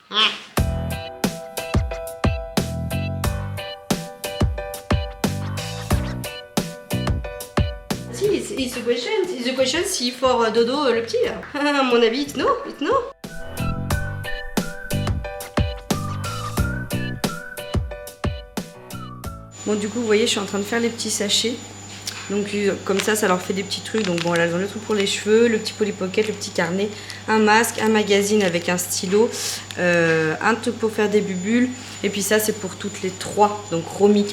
Si, it's a question. It's a question si for dodo le petit là. À mon avis, it's no. Bon, du coup, vous voyez, je suis en train de faire les petits sachets. Donc comme ça leur fait des petits trucs. Donc bon, là, elles ont le truc pour les cheveux, le petit Polly Pocket, le petit carnet, un masque, un magazine avec un stylo, un truc pour faire des bubules. Et puis ça, c'est pour toutes les trois. Donc Romy,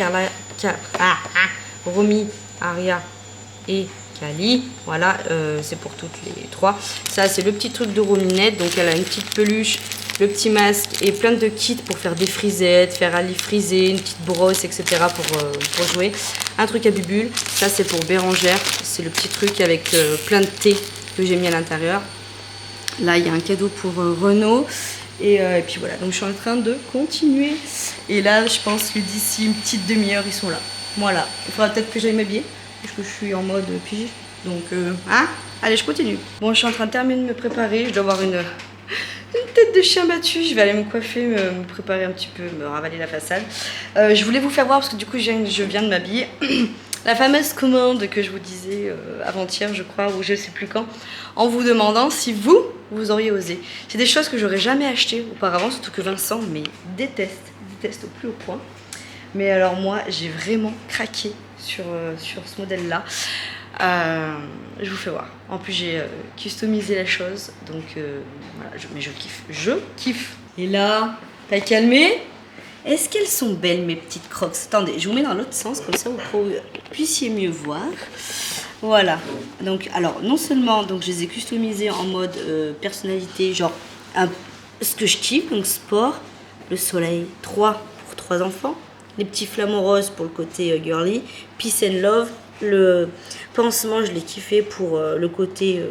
Romy, Aria et Kali. Voilà, c'est pour toutes les trois. Ça, c'est le petit truc de Rominette. Donc elle a une petite peluche, le petit masque et plein de kits pour faire des frisettes, faire un lit frisé, une petite brosse, etc. pour jouer. Un truc à bubule, ça c'est pour Bérangère, c'est le petit truc avec plein de thé que j'ai mis à l'intérieur. Là il y a un cadeau pour Renaud et puis voilà, donc je suis en train de continuer. Et là je pense que d'ici une petite demi-heure ils sont là. Voilà, il faudra peut-être que j'aille m'habiller parce que je suis en mode pige. Donc allez, je continue. Bon, je suis en train de terminer de me préparer, je dois avoir une tête de chien battu. Je vais aller me coiffer, me préparer un petit peu, me ravaler la façade. Je voulais vous faire voir parce que du coup je viens de m'habiller. La fameuse commande que je vous disais avant-hier, je crois, ou je sais plus quand, en vous demandant si vous auriez osé. C'est des choses que j'aurais jamais achetées auparavant, surtout que Vincent déteste au plus haut point. Mais alors moi, j'ai vraiment craqué sur ce modèle-là. Je vous fais voir. En plus j'ai customisé la chose, donc voilà, mais je kiffe. Et là, t'as calmé? Est-ce qu'elles sont belles mes petites crocs? Attendez, je vous mets dans l'autre sens comme ça vous puissiez mieux voir. Voilà. Donc alors non seulement donc je les ai customisées en mode personnalité, genre ce que je kiffe, donc sport, le soleil 3 pour 3 enfants, les petits flamants roses pour le côté girly, peace and love. Le pansement, je l'ai kiffé pour le côté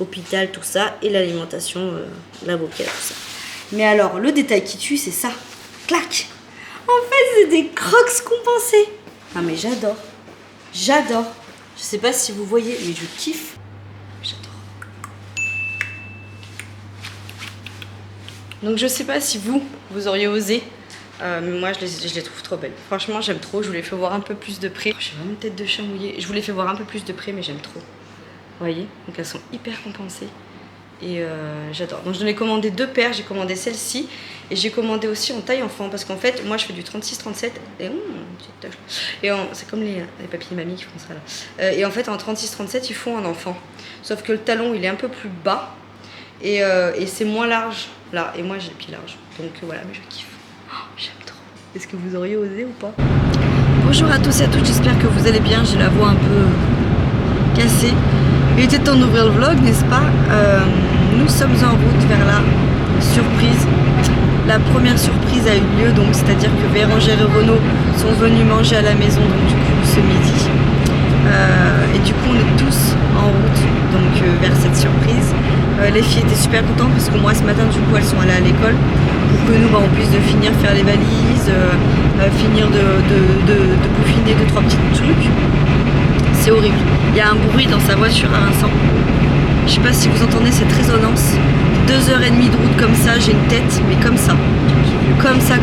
hôpital, tout ça, et l'alimentation, l'avocat, tout ça. Mais alors, le détail qui tue, c'est ça. Clac! En fait, c'est des crocs compensés. Ah, mais j'adore. J'adore. Je sais pas si vous voyez, mais je kiffe. J'adore. Donc, je sais pas si vous auriez osé. Mais moi je les trouve trop belles. Franchement j'aime trop, je vous les fais voir un peu plus de près. J'ai vraiment une tête de chat mouillée. Je vous les fais voir un peu plus de près mais j'aime trop. Vous voyez, donc elles sont hyper compensées. Et j'adore. Donc je ai commandé 2 paires, j'ai commandé celle-ci. Et j'ai commandé aussi en taille enfant. Parce qu'en fait moi je fais du 36-37. Et petite tache. Et c'est comme les papilles mamie qui font ça là. Et en fait en 36-37 ils font un enfant. Sauf que le talon il est un peu plus bas. Et c'est moins large là. Et moi j'ai le pied large. Donc voilà, mais je kiffe. J'aime trop. Est-ce que vous auriez osé ou pas? Bonjour à tous et à toutes, j'espère que vous allez bien. J'ai la voix un peu cassée. Il était temps d'ouvrir le vlog, n'est-ce pas? Nous sommes en route vers la surprise. La première surprise a eu lieu, donc c'est-à-dire que Bérangère et Renaud sont venus manger à la maison, donc du coup ce midi. Et du coup on est tous en route donc vers cette surprise. Les filles étaient super contentes parce que moi ce matin du coup elles sont allées à l'école pour que nous on puisse finir faire les valises, finir de peaufiner 2-3 petits trucs. C'est horrible. Il y a un bruit dans sa voiture à Vincent. Je sais pas si vous entendez cette résonance. 2h30 de route comme ça, j'ai une tête mais comme ça. Comme ça.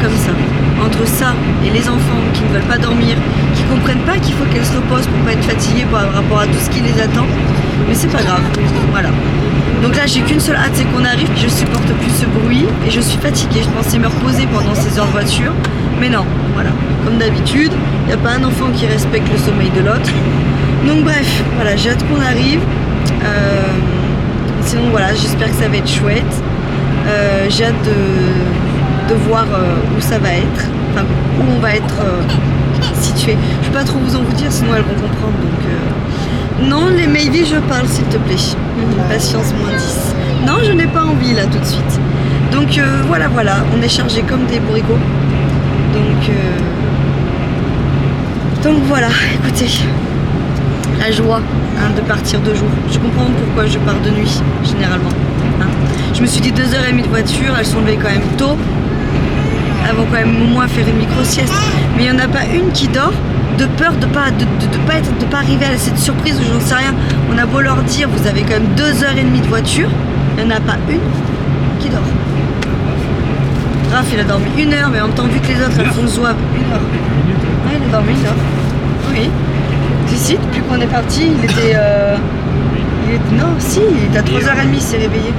Entre ça et les enfants qui ne veulent pas dormir, qui comprennent pas qu'il faut qu'elles se reposent pour pas être fatiguées par rapport à tout ce qui les attend. Mais c'est pas grave, voilà. Donc là j'ai qu'une seule hâte, c'est qu'on arrive. Je supporte plus ce bruit et je suis fatiguée. Je pensais me reposer pendant ces heures de voiture. Mais non, voilà. Comme d'habitude, il n'y a pas un enfant qui respecte le sommeil de l'autre. Donc bref, voilà, j'ai hâte qu'on arrive. Sinon voilà, j'espère que ça va être chouette. J'ai hâte de voir où ça va être, enfin où on va être situé. Je ne vais pas trop vous en vous dire, sinon elles vont comprendre. Donc non, les Maybe, je parle s'il te plaît. Patience moins 10. Non, je n'ai pas envie là tout de suite. Donc voilà, on est chargé comme des bourricots. Donc voilà, écoutez, la joie de partir de jour. Je comprends pourquoi je pars de nuit, généralement. Je me suis dit 2h30 de voiture, elles sont levées quand même tôt. Elles vont quand même au moins faire une micro-sieste. Mais il n'y en a pas une qui dort de peur de pas arriver à cette surprise ou j'en sais rien. On a beau leur dire, vous avez quand même 2h30 de voiture, il n'y en a pas une qui dort. Raph il a dormi 1 heure, mais en même temps vu que les autres elles font le zouave 1 heure. Ouais, il a dormi 1 heure. Oui. Si, depuis qu'on est parti, il était... Non, si, il était à 3h30, il s'est réveillé.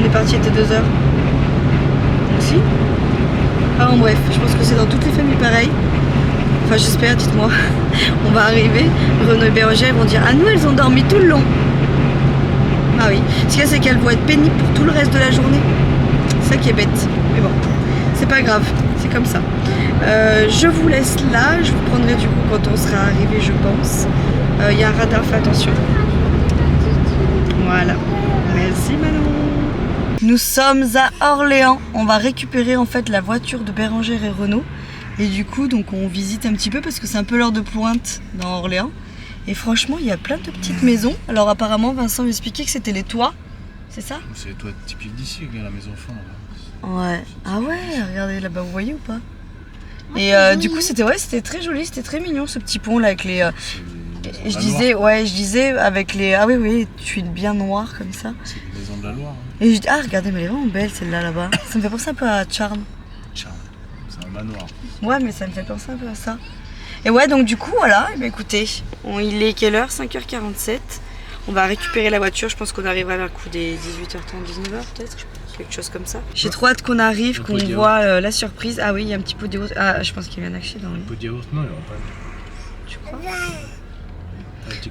On est parti, il était 2h. Donc si. Ah bon, bref, je pense que c'est dans toutes les familles pareil. Enfin j'espère, dites-moi. On va arriver, Renaud et Bérangère vont dire « Ah nous, elles ont dormi tout le long !» Ah oui, ce qu'il y a c'est qu'elles vont être pénibles pour tout le reste de la journée. C'est ça qui est bête. Mais bon, c'est pas grave, c'est comme ça. Je vous laisse là, je vous prendrai du coup quand on sera arrivé je pense. Il y a un radar, fais attention. Voilà, merci Manon. Nous sommes à Orléans, on va récupérer en fait la voiture de Bérangère et Renaud. Et du coup donc on visite un petit peu parce que c'est un peu l'heure de pointe dans Orléans. Et franchement il y a plein de petites maisons. Alors apparemment Vincent m'expliquait que c'était les toits, c'est ça? C'est les toits typiques d'ici, la maison fond. Ouais, ah ouais, regardez là-bas, vous voyez ou pas? Et du coup c'était très joli, c'était très mignon ce petit pont là avec les... je disais avec les... Ah oui, tuiles bien noires comme ça. C'est les maisons de la Loire. Hein. Et je dis, ah regardez, mais elle est vraiment belle celle-là là-bas. Ça me fait penser un peu à Charme. Charme, c'est un manoir. Ouais, mais ça me fait penser un peu à ça. Et ouais, donc du coup, voilà, et bien, écoutez, il est quelle heure? 5h47. On va récupérer la voiture, je pense qu'on arrivera vers le coup des 18h30, 19h peut-être, quelque chose comme ça. J'ai trop hâte qu'on arrive, qu'on voit la surprise. Ah oui, il y a un petit pot de yaourt. Ah, je pense qu'il y a un accident. Un pot de yaourt, non, il n'y aura pas. Tu crois?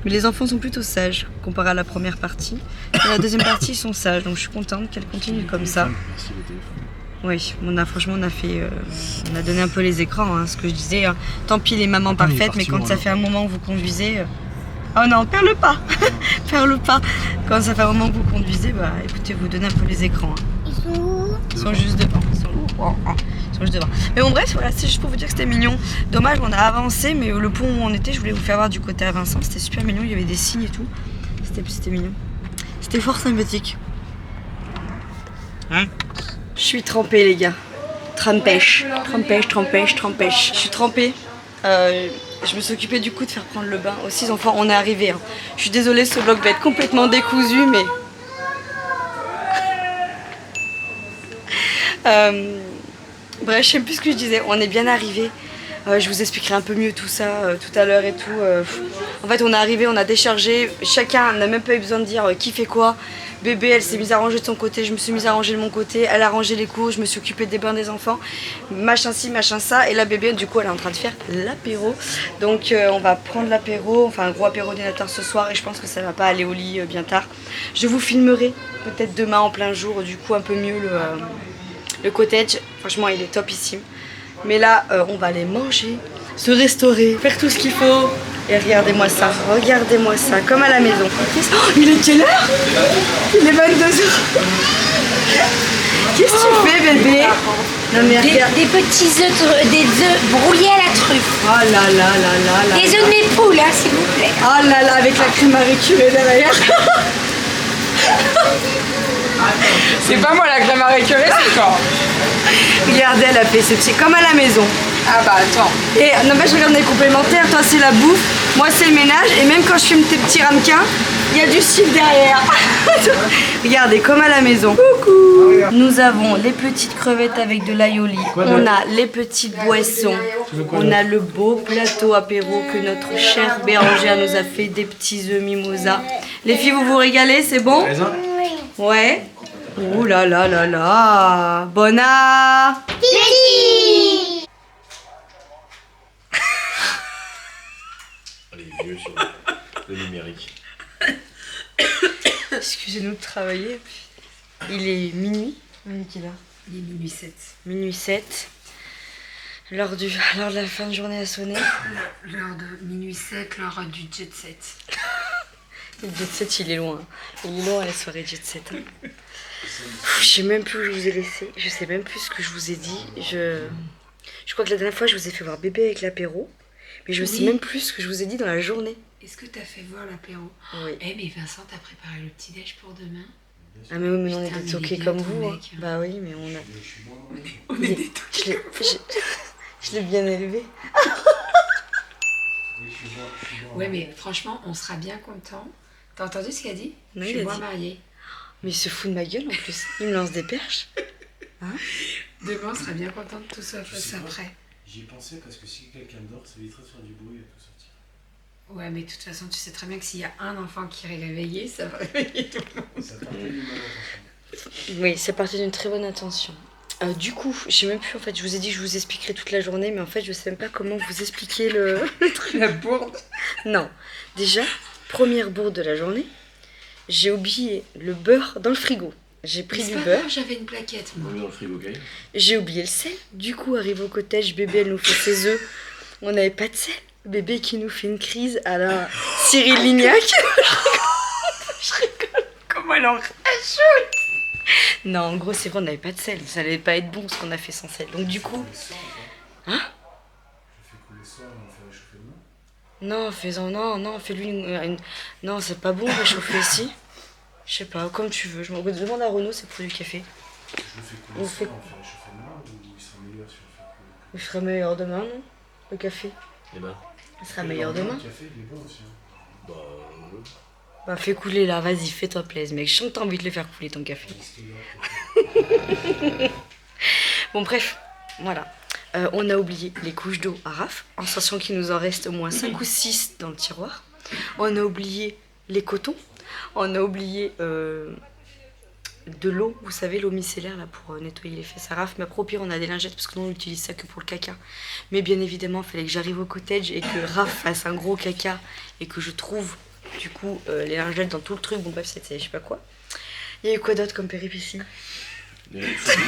Mais les enfants sont plutôt sages comparé à la première partie. Et la deuxième partie, ils sont sages, donc je suis contente qu'elle continue comme ça. Merci le téléphone. Oui, franchement, on a donné un peu les écrans, hein, ce que je disais. Hein. Tant pis les mamans parfaites, mais quand ça fait un moment que vous conduisez... Oh non, perds-le pas. Perds-le pas. Quand ça fait un moment que vous conduisez, bah écoutez, vous donnez un peu les écrans. Hein. Ils sont où? Ils sont juste devant. Ils sont juste devant. Mais bon, bref, voilà, c'est juste pour vous dire que c'était mignon. Dommage, on a avancé, mais le pont où on était, je voulais vous faire voir du côté à Vincent. C'était super mignon, il y avait des signes et tout. C'était mignon. C'était fort sympathique. Hein? Je suis trempée, les gars. Trempèche. Je suis trempée. Je me suis occupée du coup de faire prendre le bain aux 6 enfants. On est arrivé. Hein. Je suis désolée, ce vlog va être complètement décousu, mais... Bref, je sais plus ce que je disais. On est bien arrivé. Je vous expliquerai un peu mieux tout ça tout à l'heure et tout. En fait, on est arrivé, on a déchargé. Chacun n'a même pas eu besoin de dire qui fait quoi. Bébé, elle s'est mise à ranger de son côté, je me suis mise à ranger de mon côté. Elle a rangé les couches, je me suis occupée des bains des enfants. Machin ci, machin ça. Et la bébé, du coup, elle est en train de faire l'apéro. Donc, on va prendre l'apéro, enfin un gros apéro dînateur ce soir. Et je pense que ça va pas aller au lit bien tard. Je vous filmerai peut-être demain en plein jour, du coup, un peu mieux le cottage. Franchement, il est topissime. Mais là, on va aller manger, se restaurer, faire tout ce qu'il faut. Et regardez-moi ça, comme à la maison. Oh, il est quelle heure? Il est 22h. Qu'est-ce que tu fais, bébé? Non, mais Des petits œufs, des œufs brouillés à la truffe. Oh là là là là là. Des œufs de mes poules, hein, s'il vous plaît. Oh là là, avec la crème à récurer derrière. C'est pas moi la crème à récurer, c'est toi. Regardez, elle a fait ce petit comme à la maison. Ah bah attends. Et non, mais je regarde les complémentaires. Toi, c'est la bouffe. Moi, c'est le ménage. Et même quand je fume tes petits ramequins, il y a du chiffre derrière. Regardez, comme à la maison. Coucou. Nous avons les petites crevettes avec de l'aioli. On a les petites boissons. On a le beau plateau apéro que notre chère Bérangère nous a fait, des petits œufs mimosa. Les filles, vous vous régalez, c'est bon? Ouais. Ouh là là là là. Bon appétit. On est vieux sur le numérique. Excusez-nous de travailler. Il est minuit. Il est quelle heure? Il est minuit 7. Minuit 7. L'heure de la fin de journée a sonné. L'heure de minuit 7, l'heure du jet set. Le jet set, il est loin. Il est loin, la soirée jet set. Hein. Je sais même plus où je vous ai laissé. Je sais même plus ce que je vous ai dit. Je crois que la dernière fois, je vous ai fait voir bébé avec l'apéro. Mais je sais même plus ce que je vous ai dit dans la journée. Est-ce que t'as fait voir l'apéro? Oui. Eh mais Vincent, t'as préparé le petit déj pour demain? Ah mais oui, mais on est Putain, des mais toqués il est comme bien, ton vous. Hein. mec. Bah oui, mais on a... On est des toqués. Je l'ai bien élevé. Ouais mais franchement, on sera bien content. T'as entendu ce qu'il a dit? Non, Je il suis a moi dit. mariée. Mais il se fout de ma gueule en plus. Il me lance des perches. Hein? Demain, on sera bien content de tout ça Tu sais quoi après. J'y ai pensé parce que si quelqu'un dort, ça éviterait de faire du bruit et tout sortir. Ouais, mais de toute façon, tu sais très bien que s'il y a un enfant qui est réveillé, ça va réveiller tout le monde. Ça part d'une bonne intention. Oui, c'est parti d'une très bonne intention. Du coup, je sais même plus, en fait, je vous ai dit que je vous expliquerai toute la journée, mais en fait, je sais même pas comment vous expliquer le truc. La bourde. Non. Déjà, première bourde de la journée, j'ai oublié le beurre dans le frigo. J'ai pris Mais c'est du pas beurre, grave, j'avais une plaquette, On moi. met dans le frigo, ok? j'ai oublié le sel. Du coup, arrive au cottage, bébé, elle nous fait ses œufs. On n'avait pas de sel. Bébé qui nous fait une crise à la Cyril Lignac. Je rigole. Comment elle en rajoute? Non, en gros, c'est vrai, on n'avait pas de sel. Ça allait pas être bon ce qu'on a fait sans sel. Donc, du coup. Hein? Je fais couler le soir et on fait réchauffer demain. Non, fais-en, non, fais-lui Non, c'est pas bon réchauffer ici. Je sais pas, comme tu veux. Je me demande à Renaud, c'est pour du café. Je le fais couler On le fait- soir, on fait réchauffer demain ou il sera meilleur si on le fait couler? Il sera meilleur demain, non? Le café. Eh ben. Il sera meilleur demain. Le café, il est bon aussi. Hein. Bah, Bah, fais couler là, vas-y, fais-toi plaisir, mec. Je sens que t'as envie de le faire couler ton café. Bon, bref, voilà. On a oublié les couches d'eau à Raph, en sachant qu'il nous en reste au moins 5 ou 6 dans le tiroir. On a oublié les cotons. On a oublié de l'eau, vous savez, l'eau micellaire là, pour nettoyer les fesses à Raph. Mais après, au pire, on a des lingettes parce que nous, on utilise ça que pour le caca. Mais bien évidemment, il fallait que j'arrive au cottage et que Raph fasse un gros caca et que je trouve, du coup, les lingettes dans tout le truc. Bon, bref, c'était je sais pas quoi. Il y a eu quoi d'autre comme péripétie? C'est tout,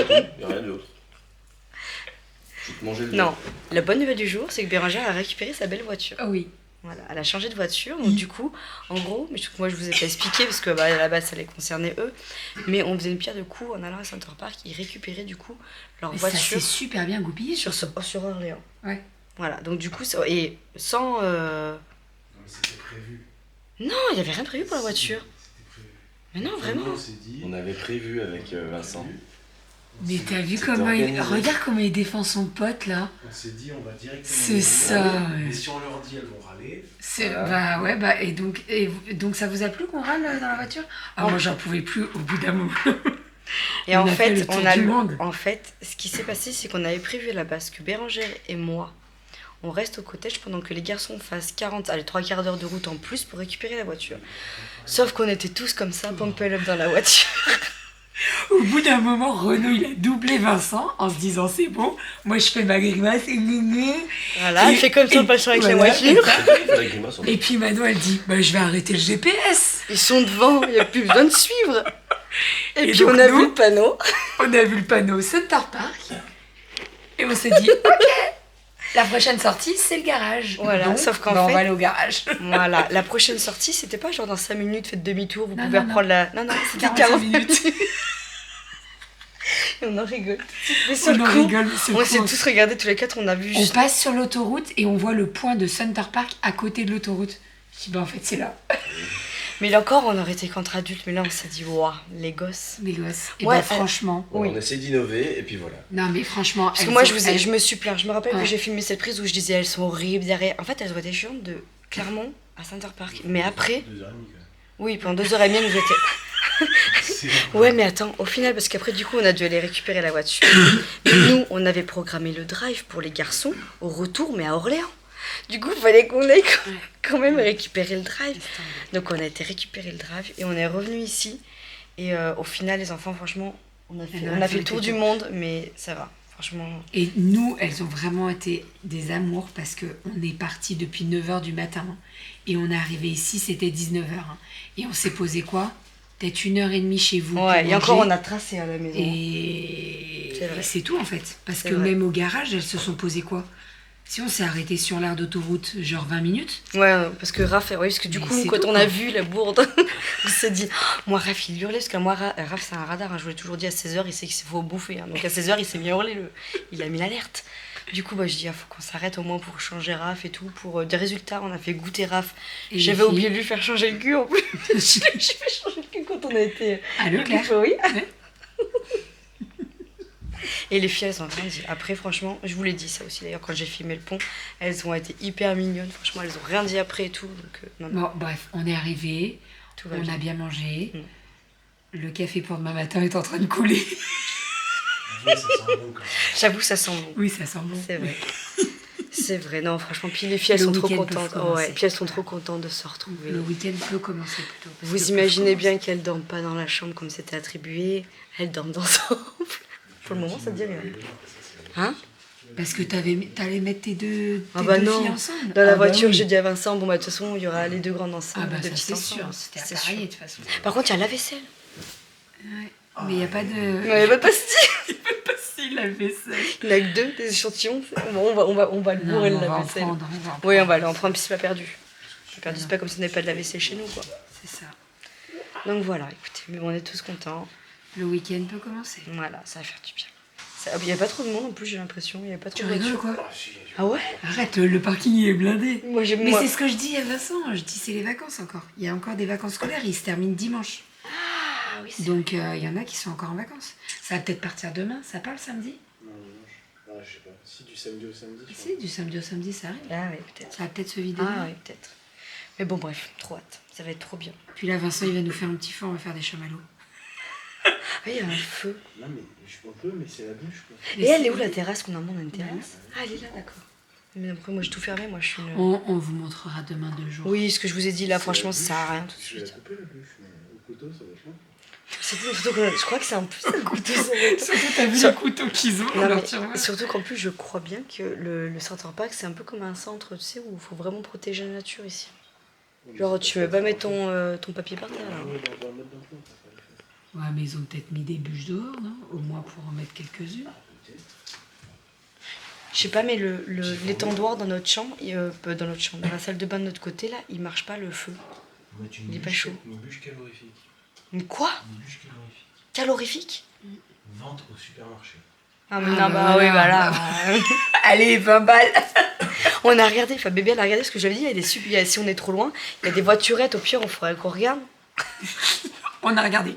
il n'y a rien d'autre. Je vais te manger le Non, la bonne nouvelle du jour, c'est que Bérangère a récupéré sa belle voiture. Ah oui. Voilà, elle a changé de voiture, donc du coup, en gros, mais moi je vous ai pas expliqué parce que à la base ça les concernait eux, mais on faisait une pierre de coups en allant à Center Park, ils récupéraient du coup leur Mais ça s'est voiture super bien goupillé sur Orléans. Ouais. Voilà, donc du coup, et sans. Non, mais c'était prévu. Non, il n'y avait rien de prévu pour la voiture. C'était prévu. Mais non, vraiment. On s'est dit. On avait prévu avec Vincent. Mais t'as vu C'était comment il... organisé. Regarde comment il défend son pote, là. On s'est dit, on va directement. C'est les ça, râler. ouais. Et si on leur dit, elles vont râler. C'est... Voilà. Bah ouais, bah et donc ça vous a plu qu'on râle dans la voiture? Ah, moi j'en pouvais plus au bout d'un moment. Et On en a fait fait, le tour on a du monde. en fait, ce qui s'est passé, c'est qu'on avait prévu à la base que Bérangère et moi, on reste au cottage pendant que les garçons fassent 3 quarts d'heure de route en plus pour récupérer la voiture. Sauf qu'on était tous comme ça, pumpel up dans la voiture. Au bout d'un moment, Renaud il a doublé Vincent en se disant c'est bon, moi je fais ma grimace et gna. Voilà, Et- il fait comme ça en et- passant avec la voilà, voiture. La grimace, on Et puis Manon elle dit bah je vais arrêter le GPS. Ils sont devant, il n'y a plus besoin de suivre. Et puis donc on a nous vu le panneau. On a vu le panneau Center Park et on s'est dit ok, la prochaine sortie c'est le garage. Voilà, Donc, sauf qu'en bah, on fait- va aller au garage. Voilà, la prochaine sortie, c'était pas genre dans 5 minutes, faites demi-tour, vous Non, pouvez non, reprendre la. Non, c'était 45 40 minutes. Et on en rigole. Mais sur On le en coup, rigole, c'est on s'est con. tous regardés tous les quatre, on a vu On juste. passe sur l'autoroute et on voit le point de Center Park à côté de l'autoroute. Je dis bah en fait c'est là. Mais là encore, on aurait été contre adultes, mais là on s'est dit, waouh, les gosses. Les gosses. Et Ouais, bah franchement. Oui. On essaie d'innover et puis voilà. Non mais franchement. Parce que elles moi, sont- elles- je me suis plaint. Je me rappelle Ouais. que j'ai filmé cette prise où je disais, elles sont horribles derrière. En fait, elles ont été chiantes de Clermont à Center Park. Mais après, 2h30 quand même. oui, pendant 2h30, elles nous étaient. C'est Ouais, mais attends, au final, parce qu'après, du coup, on a dû aller récupérer la voiture. Mais nous, on avait programmé le drive pour les garçons au retour, mais à Orléans. Du coup, il fallait qu'on aille quand même récupérer le drive. Donc, on a été récupérer le drive et on est revenu ici. Et au final, les enfants, franchement, on a fait, non, on a elles fait ont le tour été du top. monde, mais ça va. Franchement, Et nous, elles ont vraiment été des amours parce qu'on est parti depuis 9h du matin et on est arrivé ici, c'était 19h. Et on s'est posé quoi? Peut-être 1h30 chez vous. ouais. pour Et encore, manger. on a tracé à la maison. Et C'est vrai. et c'est tout en fait. Parce C'est que vrai. même au garage, elles se sont posées quoi? Si on s'est arrêté sur l'aire d'autoroute, genre 20 minutes. Ouais, parce que Raph, ouais, parce que du Mais coup, c'est quand tout, on quoi. a vu la bourde, on s'est dit, oh, moi, Raph, il hurlait, parce que moi, Raph, c'est un radar, hein, je vous l'ai toujours dit, à 16h, il sait qu'il faut bouffer. Hein. Donc à 16h, il s'est mis à hurler, il a mis l'alerte. Du coup, bah, je dis, il faut qu'on s'arrête au moins pour changer Raph et tout. Pour des résultats, on a fait goûter Raph. Et les J'avais filles oublié de lui faire changer le cul en plus. J'ai fait changer le cul quand on a été. À Leclerc. Oui. Ouais. Et les filles, elles ont grandi. Après, franchement, je vous l'ai dit ça aussi d'ailleurs, quand j'ai filmé le pont, elles ont été hyper mignonnes. Franchement, elles ont rien dit après et tout. Donc, non, non, Bon, bref, on est arrivé, tout va on bien. a bien mangé. Mm. Le café pour demain matin est en train de couler. Oui, ça sent bon quand même. J'avoue, ça sent bon. Oui, ça sent bon. C'est vrai. C'est vrai, non, franchement, puis les filles, elles Le sont trop week-end peut contentes. commencer. Ouais, puis elles sont trop contentes de se retrouver. Le week-end peut commencer plutôt. parce Vous que imaginez peut bien qu'elles dorment pas dans la chambre comme c'était attribué. Elles dorment ensemble. Pour le moment, ça te dit rien. Hein? Parce que t'allais mettre tes deux Ah bah non. filles ensemble. Dans la Ah bah voiture, oui. j'ai dit à Vincent, bon bah de toute façon, il y aura les deux grandes ensemble, Ah bah deux ça petites c'est ensemble. sûr, c'était C'est appareillé de sûr. toute façon. Par contre, il y a la vaisselle. Ouais. Mais il n'y a pas de... Il n'y avait pas de pastille. Si, la vaisselle. Il n'y en a que deux, des échantillons. Bon, on va le Non, bourrer, on la va en vaisselle. prendre, on va en Oui, on prendre. va aller en prendre, puis c'est pas perdu. C'est perdu, c'est pas comme si on n'avait pas de la vaisselle chez nous, quoi. C'est ça. Donc voilà, écoutez, mais bon, on est tous contents. Le week-end peut commencer. Voilà, ça va faire du bien. Il n'y a pas trop de monde en plus, j'ai l'impression. Il n'y a pas trop Tu de rigoles voitures. quoi? Ah ouais? Arrête, le parking est blindé. Moi, j'ai Mais moi... c'est ce que je dis à Vincent, je dis c'est les vacances encore. Il y a encore des vacances scolaires, ils se terminent dimanche. Ah oui, c'est Donc il y en a qui sont encore en vacances. Ça va peut-être partir demain, ça part le samedi? Non, je sais pas. Si, du samedi au samedi. je Si, du samedi au samedi ça arrive. Ah oui, peut-être. Ça va peut-être se vider. Ah oui, peut-être. Mais bon, bref, trop hâte. Ça va être trop bien. Puis là Vincent il va nous faire un petit feu, on va faire des chamallows. Ah, il y a un feu. crois. Non, mais je m'en peux, mais c'est la bûche, quoi. Et elle est où la terrasse qu'on a? On a une terrasse? Ah, elle est là, d'accord. Mais après, moi, j'ai tout fermé. Moi, je suis une... On vous montrera demain 2 jours. Oui, ce que je vous ai dit là, franchement, ça C'est sert à la rien bûche. tout de Je vais la suite. couper, la bûche, mais au couteau, ça va être long. Surtout que je crois que c'est un plus un couteau. Ça va être- Surtout t'as vu Sur- le couteau qu'ils ont Non, dans mais leur tiroir. surtout qu'en plus, je crois bien que le Center Park, c'est un peu comme un centre, tu sais, où il faut vraiment protéger la nature ici. Genre, tu veux pas mettre ton papier par terre, là. Ah oui, on va mettre dans le fond, ça va le faire. Ouais mais ils ont peut-être mis des bûches dehors, non? Au moins pour en mettre quelques-unes. Je sais pas, mais l'étendoir dans notre chambre, dans notre chambre, dans la salle de bain de notre côté, là, il marche pas le feu. Mettre Il est pas chaud. Une bûche calorifique. Mais quoi? Une bûche calorifique. Calorifique? Vente au supermarché. Ah, mais Ah, non, bah bah voilà. oui, voilà. Allez, 20 balles. On a regardé, enfin bébé elle a regardé ce que j'avais dit, si on est trop loin, il y a des voiturettes, au pire, on faudrait qu'on regarde. On a regardé.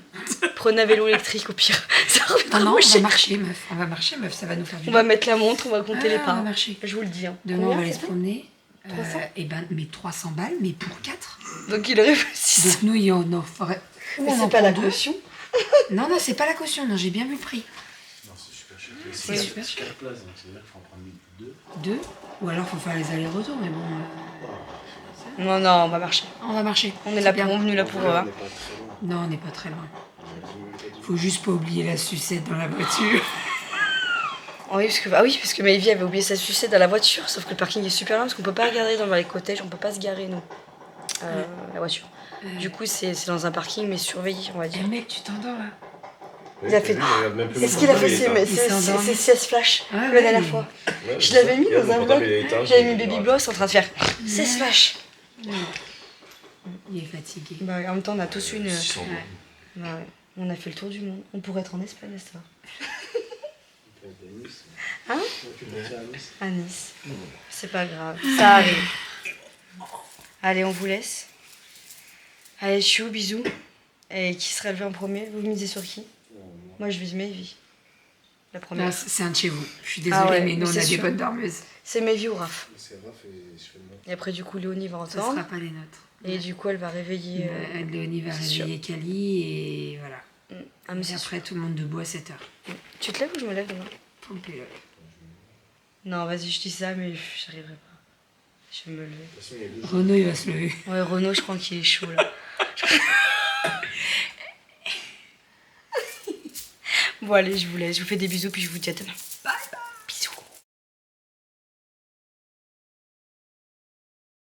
Prenez un vélo électrique, au pire. Ça reviendra Non, non, moins on va cher. marcher, meuf. On va marcher, meuf, ça va nous faire du On bien. va mettre la montre, on va compter les On pas. va marcher. Je vous le dis. Hein. Demain, on va Combien, aller se c'est promener. 300 Et ben, mais 300 balles, mais pour 4. ça Donc il réfléchit. Donc nous, il en ferait. Ou Mais on c'est en pas la prend deux. caution. Non, non, c'est pas la caution. Non, j'ai bien vu le prix. Non, c'est super cher. C'est super cher. 4 places, donc c'est-à-dire qu'il faut en prendre 2. 2. Ou alors, faut faire les allers-retours, mais bon. Non, non, on va marcher. On va marcher. On est C'est là bien. pour, on est venu là pour. On Hein. n'est pas très loin. Non, on n'est pas très loin. On a dit- Faut juste pas oublier la sucette dans la voiture. Oui, parce que Maëvie avait oublié sa sucette dans la voiture, sauf que le parking est super loin, parce qu'on peut pas regarder dans les cottages, on peut pas se garer, nous, la voiture. Du coup, c'est dans un parking, mais surveillé, on va Eh dire. mec, tu t'endors là. Il a fait- Est-ce qu'il a fait ses siestes flash Ah, la ouais, dernière mais- fois? Je l'avais mis dans un vlog, j'avais mis Baby Boss en train de faire sieste flash. Il est fatigué. Bah, en même temps, on a tous une. 600 Ouais. Bah, ouais. On a fait le tour du monde. On pourrait être en Espagne, ça. Hein? Tu peux partir à Nice. À Nice. C'est pas grave, ça arrive. Allez, on vous laisse. Allez, chou, bisous. Et qui sera levé en premier? Vous misez sur qui? Moi, je vise Maëvie. La Là, première. c'est un de chez vous. Je suis désolée, Ah ouais, mais nous, mais on c'est a des sûr. bonnes dormeuses. C'est Maëvie ou Raph. C'est Raph et je fais le mot. Et après, du coup, Léonie va Ça entendre. sera pas les nôtres. Et du coup, elle va réveiller. Léonie va c'est sûr. réveiller Kali et voilà. Ah, mais Et c'est après, tout le monde debout à 7h. sûr. Tu te lèves ou je me lève demain? Non, vas-y, je dis ça, mais j'arriverai pas. Je vais me lever. De toute façon, il y a 2 jours. Renaud, il va se lever. Ouais, Renaud, je crois qu'il est chaud là. Bon, allez, je vous laisse. Je vous fais des bisous, puis je vous dis à demain. Bye.